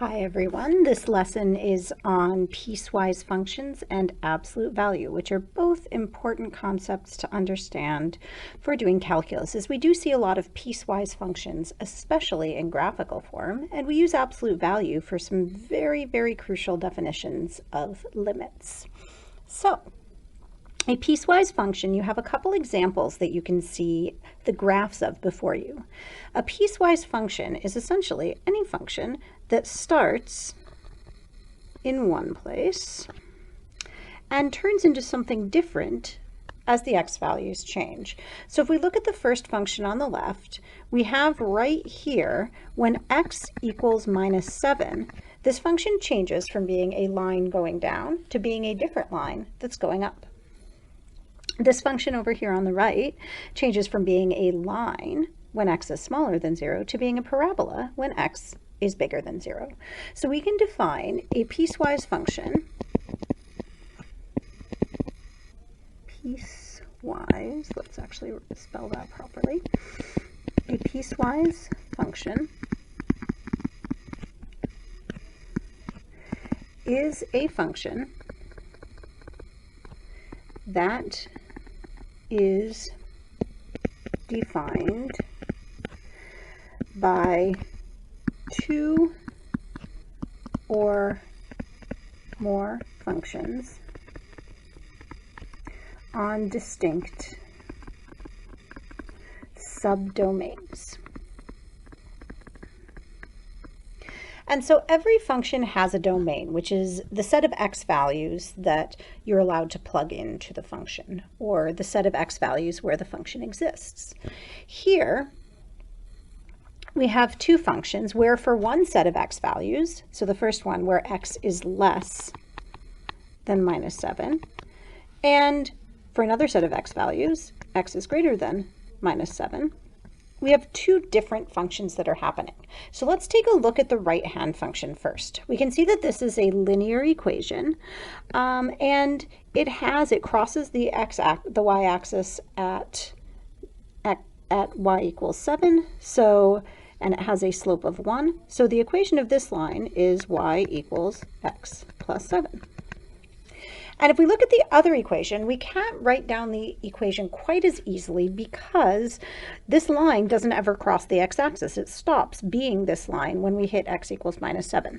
Hi everyone, this lesson is on piecewise functions and absolute value, which are both important concepts to understand for doing calculus, as we do see a lot of piecewise functions, especially in graphical form, and we use absolute value for some very, very crucial definitions of limits. So, a piecewise function, you have a couple examples that you can see the graphs of before you. A piecewise function is essentially any function that starts in one place and turns into something different as the x values change. So if we look at the first function on the left, we have right here, when x equals -7, this function changes from being a line going down to being a different line that's going up. This function over here on the right changes from being a line when x is smaller than 0 to being a parabola when x is bigger than 0. So we can define a piecewise function, let's actually spell that properly. A piecewise function is a function that is defined by two or more functions on distinct subdomains. And so every function has a domain, which is the set of x values that you're allowed to plug into the function, or the set of x values where the function exists. Here, we have two functions where for one set of x values, so the first one where x is less than -7, and for another set of x values, x is greater than -7, we have two different functions that are happening. So let's take a look at the right-hand function first. We can see that this is a linear equation, and it crosses the y-axis at y equals 7, and it has a slope of 1. So the equation of this line is y equals x plus 7. And if we look at the other equation, we can't write down the equation quite as easily because this line doesn't ever cross the x-axis. It stops being this line when we hit x equals -7.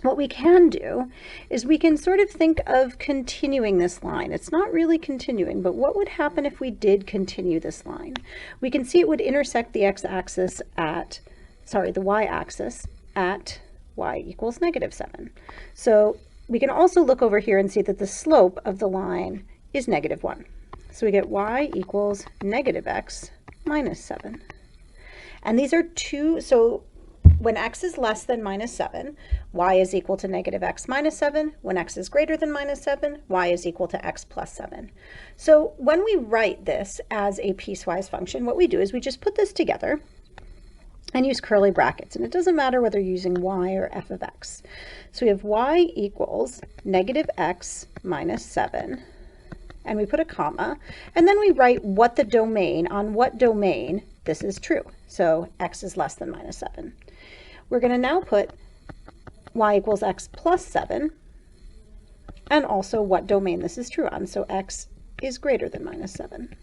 What we can do is we can sort of think of continuing this line. It's not really continuing, but what would happen if we did continue this line? We can see it would intersect the y-axis at y equals -7. So we can also look over here and see that the slope of the line is -1. So we get y equals -x minus 7. And these are two, so when x is less than -7, y is equal to -x minus 7. When x is greater than -7, y is equal to x plus 7. So when we write this as a piecewise function, what we do is we just put this together and use curly brackets, and it doesn't matter whether you're using y or f of x. So we have y equals -x minus 7, and we put a comma, and then we write what domain this is true. So x is less than -7. We're going to now put y equals x plus 7, and also what domain this is true on. So x is greater than -7.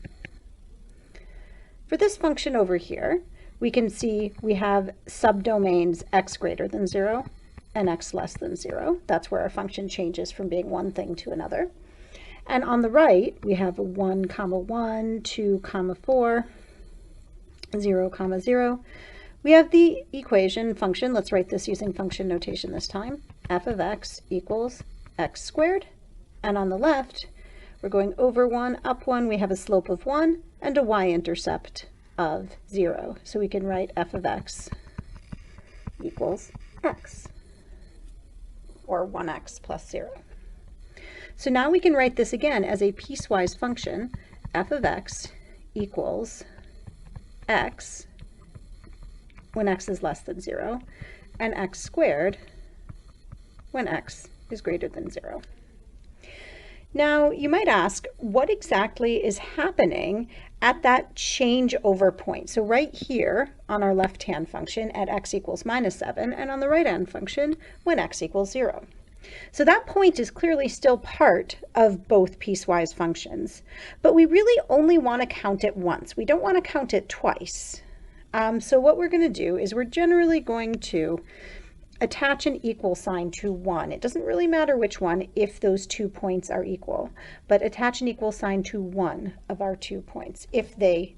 For this function over here, we can see we have subdomains x greater than 0 and x less than 0. That's where our function changes from being one thing to another. And on the right, we have 1, 1, 2, 4, 0, 0. We have the equation function. Let's write this using function notation this time. F of x equals x squared. And on the left, we're going over 1, up 1. We have a slope of 1 and a y-intercept of 0. So we can write f of x equals x, or 1x plus 0. So now we can write this again as a piecewise function. F of x equals x when x is less than 0, and x squared when x is greater than 0. Now, you might ask, what exactly is happening at that changeover point. So right here on our left-hand function at x equals minus 7, and on the right-hand function when x equals 0. So that point is clearly still part of both piecewise functions, but we really only want to count it once. We don't want to count it twice. So what we're going to do is we're generally going to attach an equal sign to 1. It doesn't really matter which one if those 2 points are equal, but attach an equal sign to one of our 2 points if the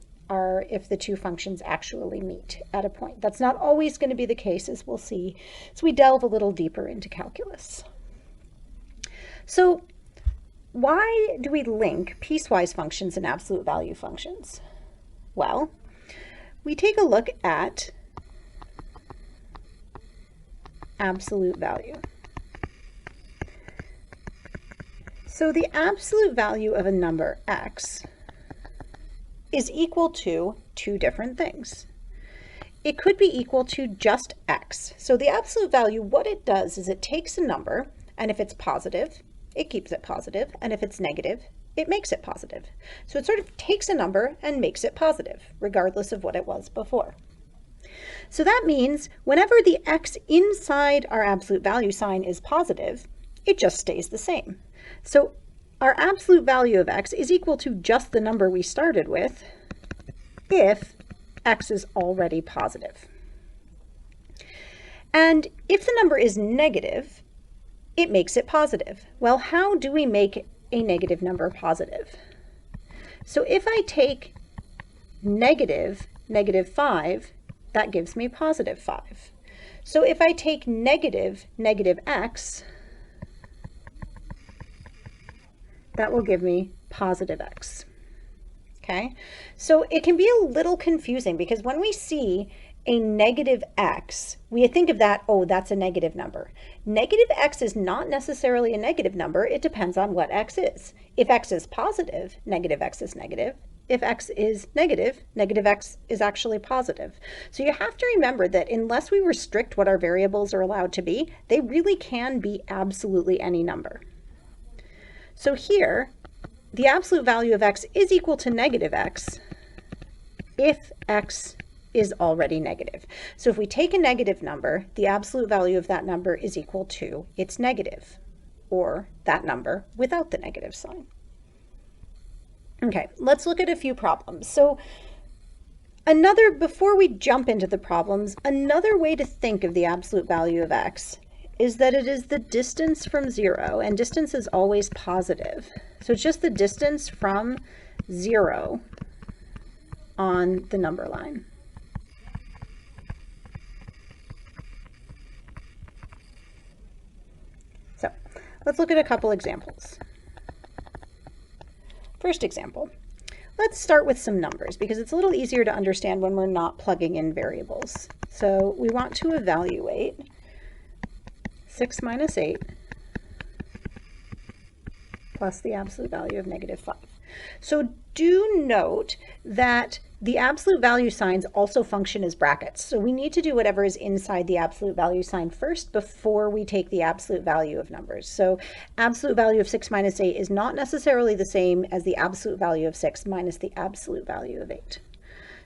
2 functions actually meet at a point. That's not always going to be the case, as we'll see as we delve a little deeper into calculus. So why do we link piecewise functions and absolute value functions? Well, we take a look at absolute value. So the absolute value of a number x is equal to 2 different things. It could be equal to just x. So the absolute value, what it does is it takes a number, and if it's positive, it keeps it positive, and if it's negative, it makes it positive. So it sort of takes a number and makes it positive, regardless of what it was before. So that means whenever the x inside our absolute value sign is positive, it just stays the same. So our absolute value of x is equal to just the number we started with if x is already positive. And if the number is negative, it makes it positive. Well, how do we make a negative number positive? So if I take negative 5, that gives me positive 5. So if I take negative x, that will give me positive x. Okay, so it can be a little confusing because when we see a negative x, we think of that, oh, that's a negative number. Negative x is not necessarily a negative number. It depends on what x is. If x is positive, negative x is negative. If x is negative, negative x is actually positive. So you have to remember that unless we restrict what our variables are allowed to be, they really can be absolutely any number. So here, the absolute value of x is equal to negative x if x is already negative. So if we take a negative number, the absolute value of that number is equal to its negative, or that number without the negative sign. Okay, let's look at a few problems. So before we jump into the problems, another way to think of the absolute value of x is that it is the distance from 0, and distance is always positive. So it's just the distance from 0 on the number line. So let's look at a couple examples. First example, let's start with some numbers because it's a little easier to understand when we're not plugging in variables. So we want to evaluate 6 minus 8 plus the absolute value of negative 5. So do note that the absolute value signs also function as brackets. So we need to do whatever is inside the absolute value sign first before we take the absolute value of numbers. So absolute value of 6 minus 8 is not necessarily the same as the absolute value of 6 minus the absolute value of 8.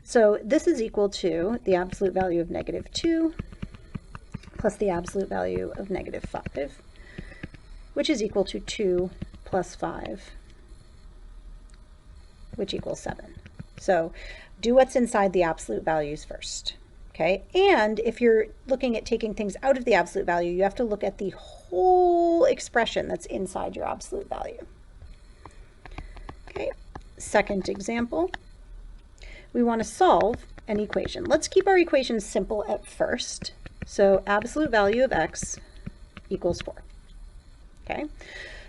So this is equal to the absolute value of negative 2 plus the absolute value of negative 5, which is equal to 2 plus 5, which equals 7. So do what's inside the absolute values first, okay? And if you're looking at taking things out of the absolute value, you have to look at the whole expression that's inside your absolute value. Okay, second example, we want to solve an equation. Let's keep our equation simple at first. So absolute value of x equals 4, okay?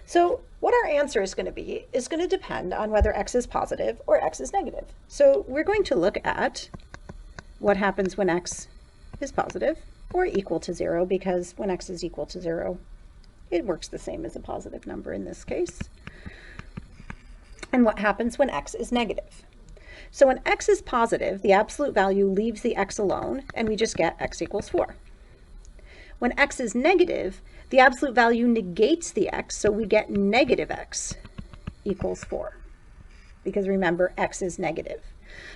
So what our answer is going to be is going to depend on whether x is positive or x is negative. So we're going to look at what happens when x is positive or equal to 0, because when x is equal to 0, it works the same as a positive number in this case. And what happens when x is negative. So when x is positive, the absolute value leaves the x alone, and we just get x equals 4. When x is negative, the absolute value negates the x, so we get negative x equals 4. because remember, x is negative.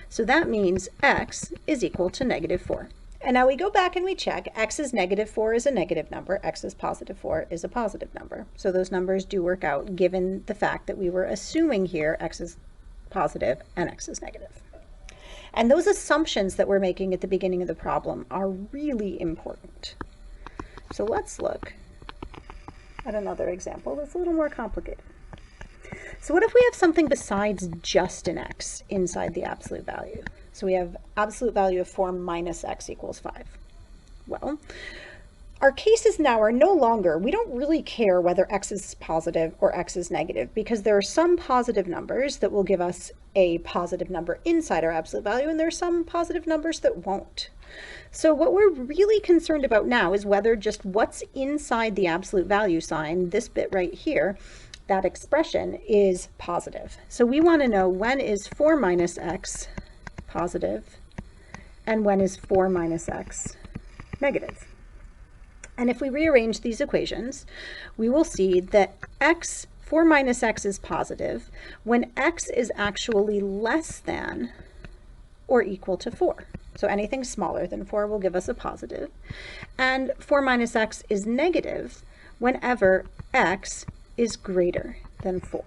So that means x is equal to negative 4. And now we go back and we check, x is negative 4 is a negative number, x is positive 4 is a positive number. So those numbers do work out given the fact that we were assuming here x is positive and x is negative. And those assumptions that we're making at the beginning of the problem are really important. So let's look at another example that's a little more complicated. So what if we have something besides just an x inside the absolute value? So we have absolute value of 4 minus x equals 5. Well, our cases now are no longer, we don't really care whether x is positive or x is negative, because there are some positive numbers that will give us a positive number inside our absolute value, and there are some positive numbers that won't. So what we're really concerned about now is whether just what's inside the absolute value sign, this bit right here, that expression is positive. So we want to know when is 4 minus x positive and when is 4 minus x negative. And if we rearrange these equations, we will see that 4 minus x is positive when x is actually less than or equal to 4. So anything smaller than 4 will give us a positive. And 4 minus x is negative whenever x is greater than 4.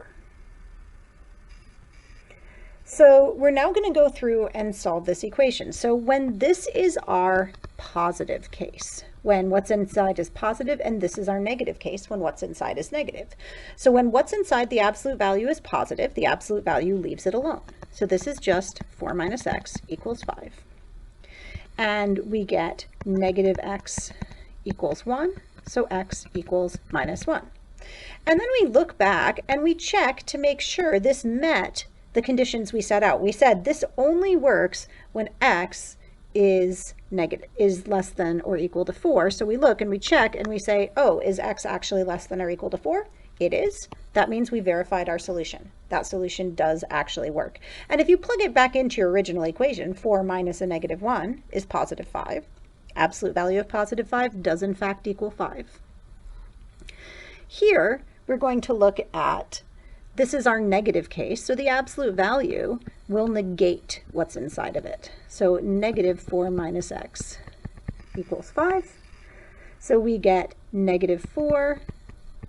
So we're now going to go through and solve this equation. So when this is our positive case, when what's inside is positive, and this is our negative case, when what's inside is negative. So when what's inside the absolute value is positive, the absolute value leaves it alone. So this is just 4 minus x equals 5. And we get negative x equals 1, so x equals minus 1. And then we look back and we check to make sure this met the conditions we set out. We said this only works when x is less than or equal to 4. So we look and we check and we say, oh, is x actually less than or equal to 4? It is. That means we verified our solution. That solution does actually work. And if you plug it back into your original equation, 4 minus a negative 1 is positive 5. Absolute value of positive 5 does in fact equal 5. Here, we're going to look at, this is our negative case, so the absolute value will negate what's inside of it. So negative 4 minus x equals 5. So we get negative 4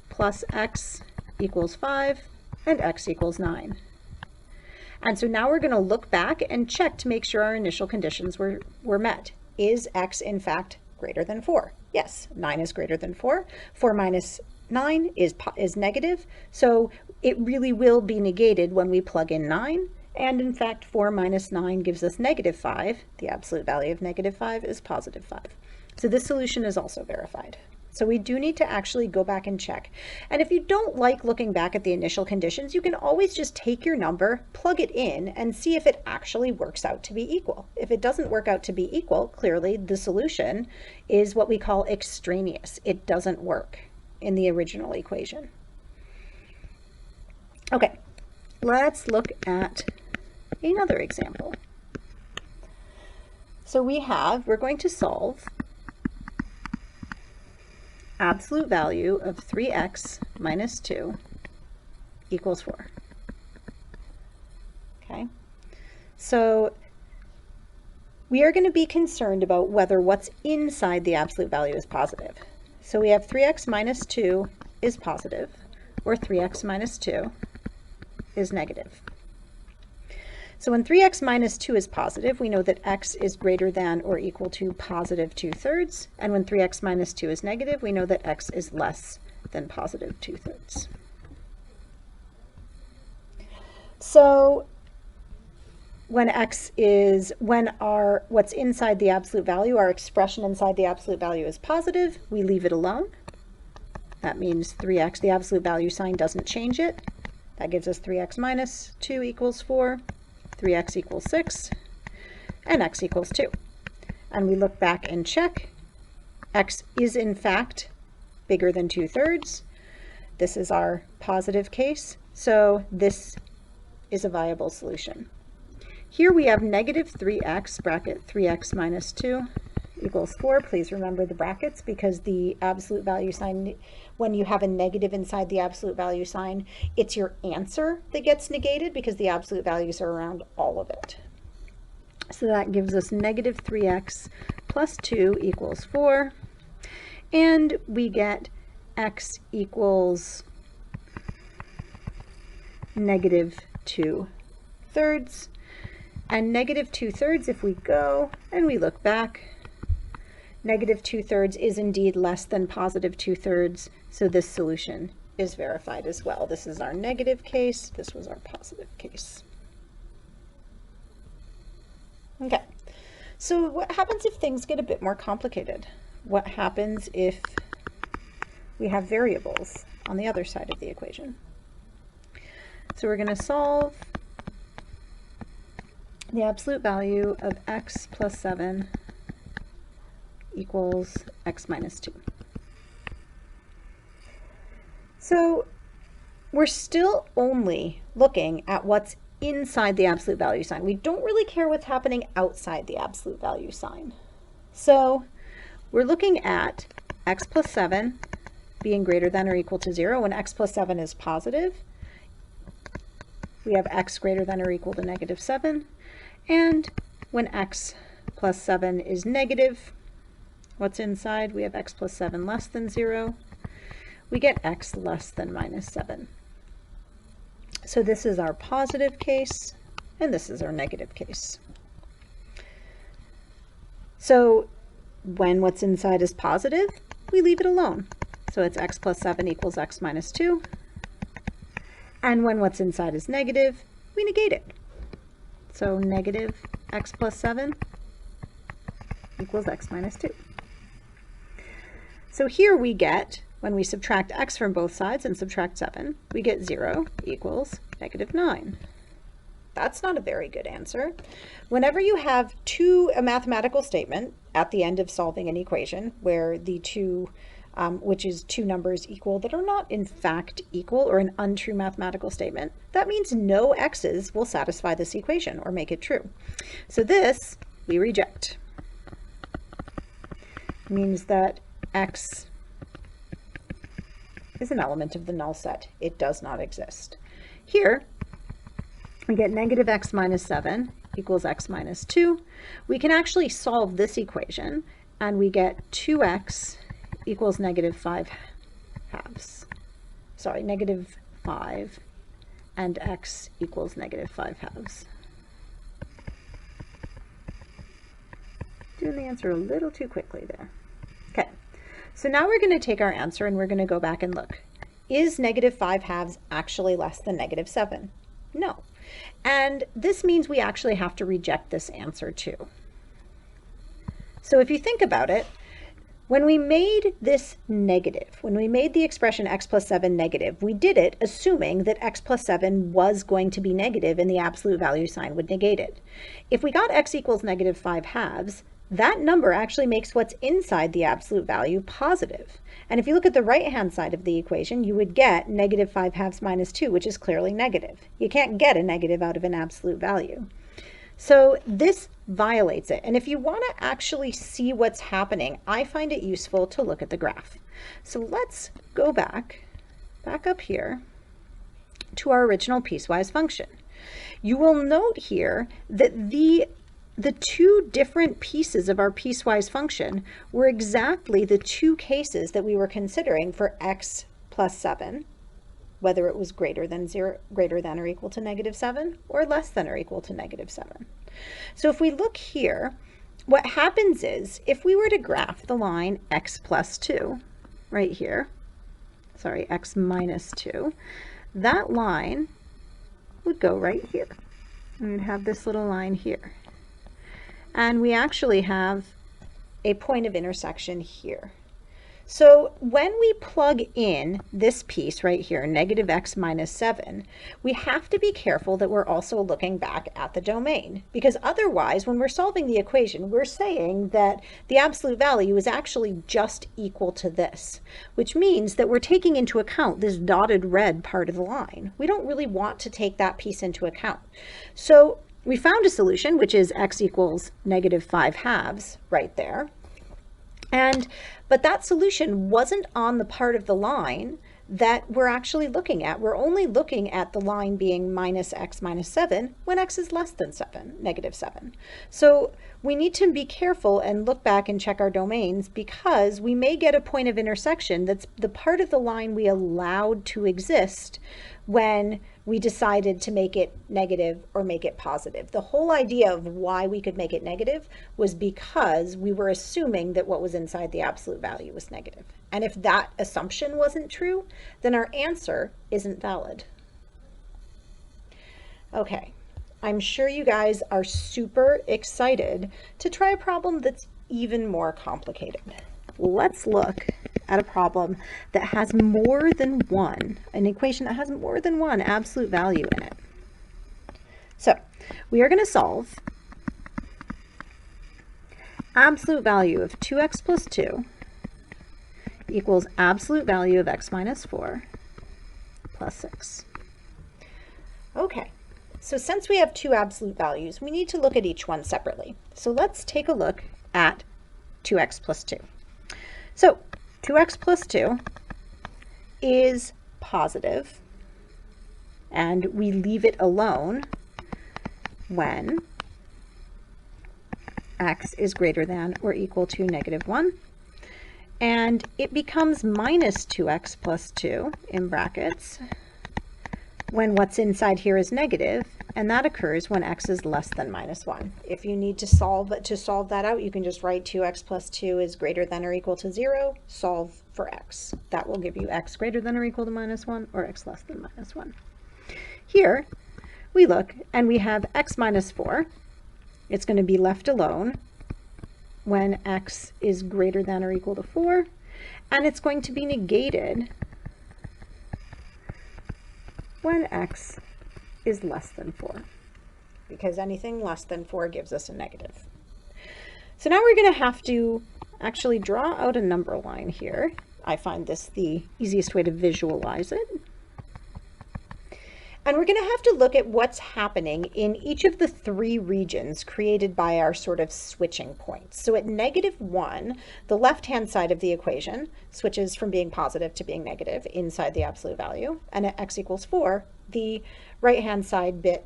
plus x equals 5, and x equals 9. And so now we're going to look back and check to make sure our initial conditions were met. Is x in fact greater than 4? Yes, 9 is greater than 4. 4 minus 9 is negative, so it really will be negated when we plug in 9. And in fact, 4 minus 9 gives us negative 5. The absolute value of negative 5 is positive 5. So this solution is also verified. So we do need to actually go back and check. And if you don't like looking back at the initial conditions, you can always just take your number, plug it in, and see if it actually works out to be equal. If it doesn't work out to be equal, clearly the solution is what we call extraneous. It doesn't work in the original equation. Okay, let's look at another example. So we're going to solve absolute value of 3x minus 2 equals 4. Okay, so we are going to be concerned about whether what's inside the absolute value is positive. So we have 3x minus 2 is positive, or 3x minus 2 is negative. So when 3x minus 2 is positive, we know that x is greater than or equal to positive 2/3. And when 3x minus 2 is negative, we know that x is less than positive 2/3. So when what's inside the absolute value, our expression inside the absolute value is positive, we leave it alone. That means 3x, the absolute value sign doesn't change it. That gives us 3x minus 2 equals 4. 3x equals 6, and x equals 2. And we look back and check. X is in fact bigger than 2/3. This is our positive case, so this is a viable solution. Here we have negative 3x, bracket 3x minus 2, equals 4. Please remember the brackets because the absolute value sign, when you have a negative inside the absolute value sign, it's your answer that gets negated because the absolute values are around all of it. So that gives us negative 3x plus 2 equals 4. And we get x equals negative 2/3. And negative 2/3, if we go and we look back, negative 2/3 is indeed less than positive 2/3, so this solution is verified as well. This is our negative case, this was our positive case. Okay, so what happens if things get a bit more complicated? What happens if we have variables on the other side of the equation? So we're going to solve the absolute value of x plus 7 equals x minus 2. So we're still only looking at what's inside the absolute value sign. We don't really care what's happening outside the absolute value sign. So we're looking at x plus 7 being greater than or equal to 0. When x plus 7 is positive, we have x greater than or equal to negative 7. And when x plus 7 is negative, what's inside? We have x plus 7 less than 0. We get x less than minus 7. So this is our positive case, and this is our negative case. So when what's inside is positive, we leave it alone. So it's x plus 7 equals x minus 2. And when what's inside is negative, we negate it. So negative x plus 7 equals x minus 2. So here we get, when we subtract x from both sides and subtract 7, we get 0 equals negative 9. That's not a very good answer. Whenever you have a mathematical statement at the end of solving an equation where the two, which is two numbers equal that are not in fact equal, or an untrue mathematical statement, that means no x's will satisfy this equation or make it true. So this we reject. It means that x is an element of the null set. It does not exist. Here, we get negative x minus 7 equals x minus 2. We can actually solve this equation, and we get 2x equals negative 5 halves. Sorry, negative 5, and x equals negative 5 halves. Doing the answer a little too quickly there. Okay, so now we're going to take our answer and we're going to go back and look. Is negative 5 halves actually less than negative 7? No. And this means we actually have to reject this answer too. So if you think about it, when we made this negative, when we made the expression x plus 7 negative, we did it assuming that x plus 7 was going to be negative and the absolute value sign would negate it. If we got x equals negative 5 halves, that number actually makes what's inside the absolute value positive. And if you look at the right-hand side of the equation, you would get negative 5 halves minus 2, which is clearly negative. You can't get a negative out of an absolute value. So this violates it. And if you want to actually see what's happening, I find it useful to look at the graph. So let's go back up here to our original piecewise function. You will note here that the two different pieces of our piecewise function were exactly the two cases that we were considering for x plus 7, whether it was greater than or equal to negative 7, or less than or equal to negative 7. So if we look here, what happens is, if we were to graph the line x plus 2, right here, sorry, x minus 2, that line would go right here. And we'd have this little line here. And we actually have a point of intersection here. So when we plug in this piece right here, negative x minus 7, we have to be careful that we're also looking back at the domain, because otherwise when we're solving the equation, we're saying that the absolute value is actually just equal to this, which means that we're taking into account this dotted red part of the line. We don't really want to take that piece into account. So we found a solution, which is x equals negative 5 halves right there. But that solution wasn't on the part of the line that we're actually looking at. We're only looking at the line being minus x minus 7 when x is less than 7, negative 7. So we need to be careful and look back and check our domains, because we may get a point of intersection that's the part of the line we allowed to exist when we decided to make it negative or make it positive. The whole idea of why we could make it negative was because we were assuming that what was inside the absolute value was negative. And if that assumption wasn't true, then our answer isn't valid. Okay, I'm sure you guys are super excited to try a problem that's even more complicated. Let's look at a problem that has more than one, an equation that has more than one absolute value in it. So we are going to solve absolute value of 2x plus 2 equals absolute value of x minus 4 plus 6. Okay, so since we have two absolute values, we need to look at each one separately. So let's take a look at 2x plus 2. So 2x plus 2 is positive, and we leave it alone when x is greater than or equal to negative 1. And it becomes minus 2x plus 2 in brackets when what's inside here is negative, and that occurs when x is less than minus 1. If you need to solve that out, you can just write 2x plus 2 is greater than or equal to 0, solve for x. That will give you x greater than or equal to minus 1 or x less than minus 1. Here we look and we have x minus 4. It's going to be left alone when x is greater than or equal to 4, and it's going to be negated when x is less than 4, because anything less than 4 gives us a negative. So now we're going to have to actually draw out a number line here. I find this the easiest way to visualize it. And we're going to have to look at what's happening in each of the three regions created by our sort of switching points. So at negative 1, the left-hand side of the equation switches from being positive to being negative inside the absolute value. And at x equals 4, the right-hand side bit,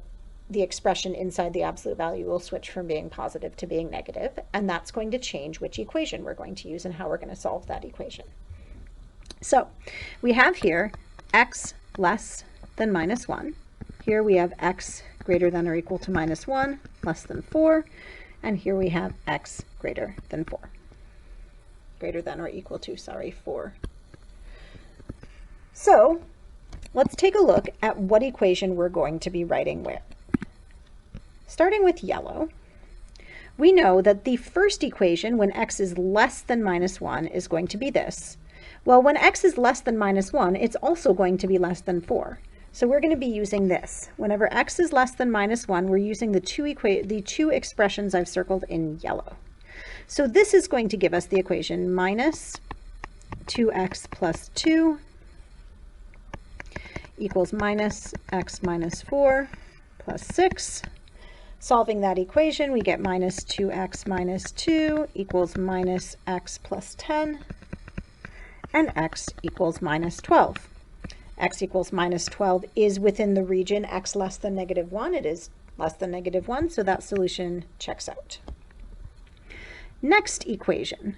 the expression inside the absolute value, will switch from being positive to being negative. And that's going to change which equation we're going to use and how we're going to solve that equation. So we have here x less than minus 1. Here we have x greater than or equal to minus 1, less than 4, and here we have x greater than 4. Greater than or equal to, 4. So let's take a look at what equation we're going to be writing where. Starting with yellow, we know that the first equation when x is less than minus 1 is going to be this. Well, when x is less than minus 1, it's also going to be less than 4. So we're going to be using this. Whenever x is less than minus 1, we're using the two expressions I've circled in yellow. So this is going to give us the equation minus 2x plus 2 equals minus x minus 4 plus 6. Solving that equation, we get minus 2x minus 2 equals minus x plus 10, and x equals minus 12. X equals minus 12 is within the region x less than negative 1. It is less than negative 1, so that solution checks out. Next equation.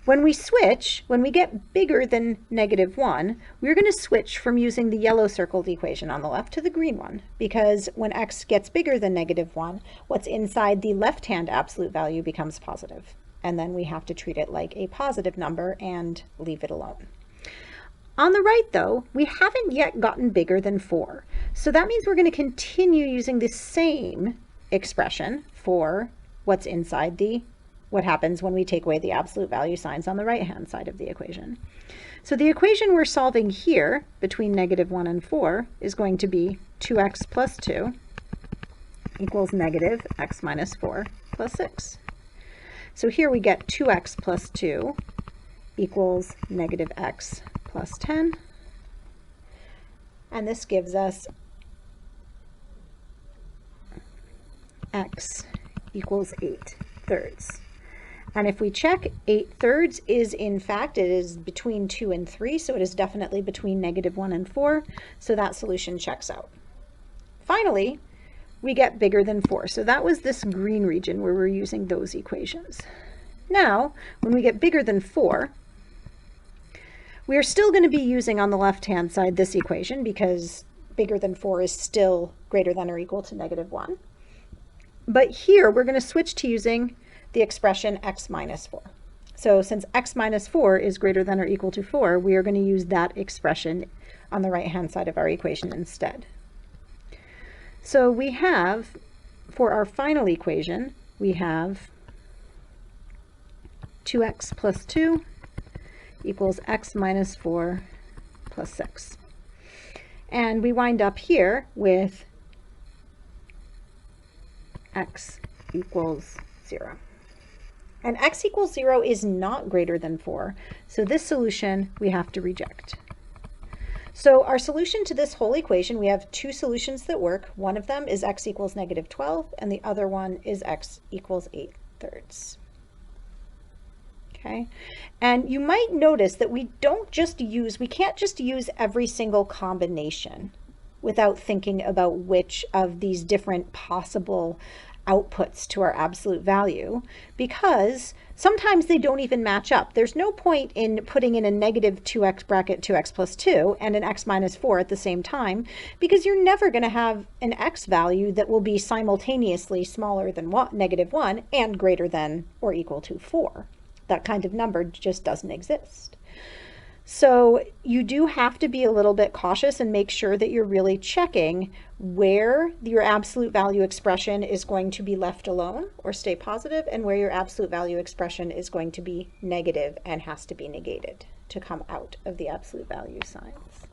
When we switch, when we get bigger than negative 1, we're going to switch from using the yellow circled equation on the left to the green one, because when x gets bigger than negative 1, what's inside the left-hand absolute value becomes positive. And then we have to treat it like a positive number and leave it alone. On the right, though, we haven't yet gotten bigger than 4. So that means we're going to continue using the same expression for what's inside what happens when we take away the absolute value signs on the right-hand side of the equation. So the equation we're solving here between negative 1 and 4 is going to be 2x plus 2 equals negative x minus 4 plus 6. So here we get 2x plus 2 equals negative x plus 10, and this gives us x equals 8/3. And if we check, 8/3 is in fact, it is between 2 and 3, so it is definitely between -1 and 4, so that solution checks out. Finally, we get bigger than 4. So that was this green region where we're using those equations. Now, when we get bigger than 4, we are still going to be using on the left-hand side this equation because bigger than 4 is still greater than or equal to -1. But here we're going to switch to using the expression x minus 4. So since x minus 4 is greater than or equal to 4, we are going to use that expression on the right-hand side of our equation instead. So we have, for our final equation, we have 2x plus 2 equals x minus 4 plus 6. And we wind up here with x equals 0. And x equals 0 is not greater than 4, so this solution we have to reject. So our solution to this whole equation, we have two solutions that work. One of them is x equals -12, and the other one is x equals 8/3. Okay, and you might notice that we can't just use every single combination without thinking about which of these different possible outputs to our absolute value, because sometimes they don't even match up. There's no point in putting in a -2x bracket 2x plus 2 and an x minus 4 at the same time, because you're never going to have an x value that will be simultaneously smaller than -1 and greater than or equal to 4. That kind of number just doesn't exist. So you do have to be a little bit cautious and make sure that you're really checking where your absolute value expression is going to be left alone or stay positive, and where your absolute value expression is going to be negative and has to be negated to come out of the absolute value signs.